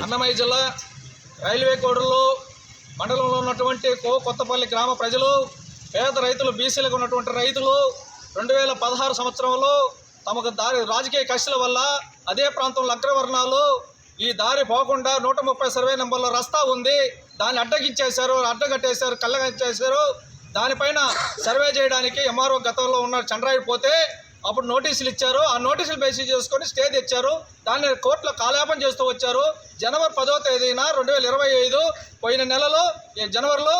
అన్నమయ్య జిల్లా రైల్వే కోడూరులో మండలంలో ఉన్నటువంటి కొత్తపల్లి గ్రామ ప్రజలు, పేద రైతులు, బీసీలకు ఉన్నటువంటి రైతులు 2016 సంవత్సరంలో తమకు రాజకీయ కక్షల వల్ల అదే ప్రాంతంలో అగ్రవర్ణాలు ఈ దారి పోకుండా 130 సర్వే నెంబర్లో రస్తా ఉంది, దాన్ని అడ్డగట్టేశారు, కళ్ళగట్టేశారు. దానిపైన సర్వే చేయడానికి ఎంఆర్ఓ గతంలో ఉన్న చంద్రాయుడు పోతే అప్పుడు నోటీసులు ఇచ్చారు. ఆ నోటీసులు బేసిస్ చేసుకొని స్టే తెచ్చారు. దాన్ని కోర్టులో కాలయాపన చేస్తూ వచ్చారు. జనవరి 10వ తేదీన 2025 పోయిన నెలలో జనవరిలో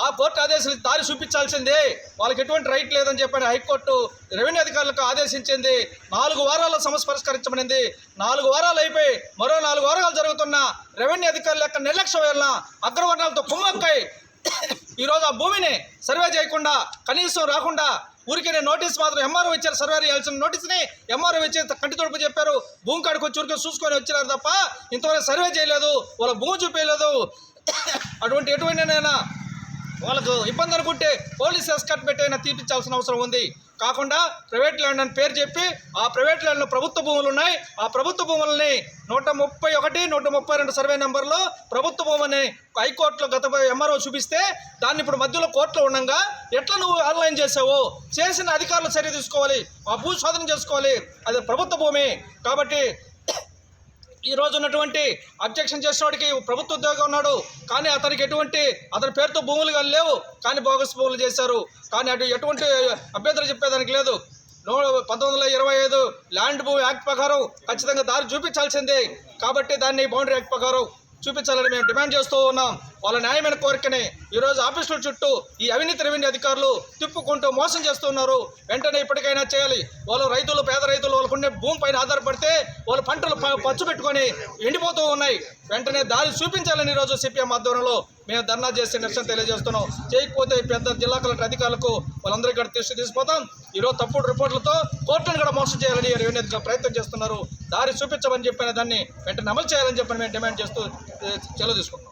ఆ కోర్టు ఆదేశాలు దారి చూపించాల్సిందే, వాళ్ళకి ఎటువంటి రైట్ లేదని చెప్పని హైకోర్టు రెవెన్యూ అధికారులకు ఆదేశించింది. 4 వారాల్లో సమస్య పరిష్కరించబడింది. 4 వారాలు అయిపోయి మరో 4 వారాలు జరుగుతున్న రెవెన్యూ అధికారుల యొక్క నిర్లక్ష్యం వల్ల అగ్రవర్ణాలతో కుమ్మక్కై ఈరోజు ఆ భూమిని సర్వే చేయకుండా, కనీసం రాకుండా ఊరికే నోటీస్ మాత్రం ఎంఆర్ఓ ఇచ్చారు. సర్వే చేయాల్సిన నోటీస్ని ఎంఆర్ఓ ఇచ్చి కంటి తొడుపు చెప్పారు. భూమి కాడికి వచ్చి ఊరికే చూసుకొని వచ్చినారు తప్ప ఇంతవరకు సర్వే చేయలేదు, వాళ్ళ భూమి చూపించలేదు. ఎటువంటినైనా వాళ్ళకు ఇబ్బంది అనుకుంటే పోలీస్ ఎస్కార్ట్ పెట్టైనా తీర్పించాల్సిన అవసరం ఉంది. కాకుండా ప్రైవేట్ ల్యాండ్ అని పేరు చెప్పి ఆ ప్రైవేట్ ల్యాండ్లో ప్రభుత్వ భూములు ఉన్నాయి. ఆ ప్రభుత్వ భూములని 131, 132 సర్వే నెంబర్లో ప్రభుత్వ భూమిని హైకోర్టులో గత ఎంఆర్ఓ చూపిస్తే దాన్ని ఇప్పుడు మధ్యలో కోర్టులో ఉండగా ఎట్లా నువ్వు ఆన్లైన్ చేసావు? చేసిన అధికారులు చర్య తీసుకోవాలి, ఆ భూ శోధన చేసుకోవాలి. అది ప్రభుత్వ భూమి కాబట్టి ఈ రోజు ఉన్నటువంటి అబ్జెక్షన్ చేసేవాడికి ప్రభుత్వ ఉద్యోగం ఉన్నాడు, కానీ అతనికి అతని పేరుతో భూములు కానీ లేవు, కానీ బోగస్ భూములు చేశారు. కానీ ఎటువంటి అభ్యంతరం చెప్పేదానికి లేదు. 1925 ల్యాండ్ భూ యాక్ట్ ప్రకారం ఖచ్చితంగా దారి చూపించాల్సిందే. కాబట్టి దాన్ని బౌండరీ యాక్ట్ ప్రకారం చూపించాలని మేము డిమాండ్ చేస్తూ ఉన్నాం. వాళ్ళ న్యాయమైన కోరికని ఈరోజు ఆఫీసుల చుట్టూ ఈ అవినీతి రెవెన్యూ అధికారులు తిప్పుకుంటూ మోసం చేస్తున్నారు. వెంటనే ఇప్పటికైనా చేయాలి. వాళ్ళు రైతులు, పేద రైతులు వాళ్ళకుండే భూమి పైన ఆధారపడితే వాళ్ళ పంటలు పచ్చు పెట్టుకొని ఎండిపోతూ ఉన్నాయి. వెంటనే దారి చూపించాలని ఈరోజు సిపిఎం ఆధ్వర్యంలో మేము ధర్నా చేసి నిరసన తెలియజేస్తున్నాం. చేయకపోతే పెద్ద జిల్లా కలెక్టర్ అధికారులకు వాళ్ళందరికీ కూడా తీసుకుపోతాం. ఈరోజు తప్పుడు రిపోర్టులతో కోర్టును కూడా మోసం చేయాలని రెవెన్యూ అధికారులు ప్రయత్నం చేస్తున్నారు. దారి చూపించమని చెప్పిన దాన్ని వెంటనే అమలు చేయాలని చెప్పని మేము డిమాండ్ చేస్తూ సెలవు తీసుకుంటాం.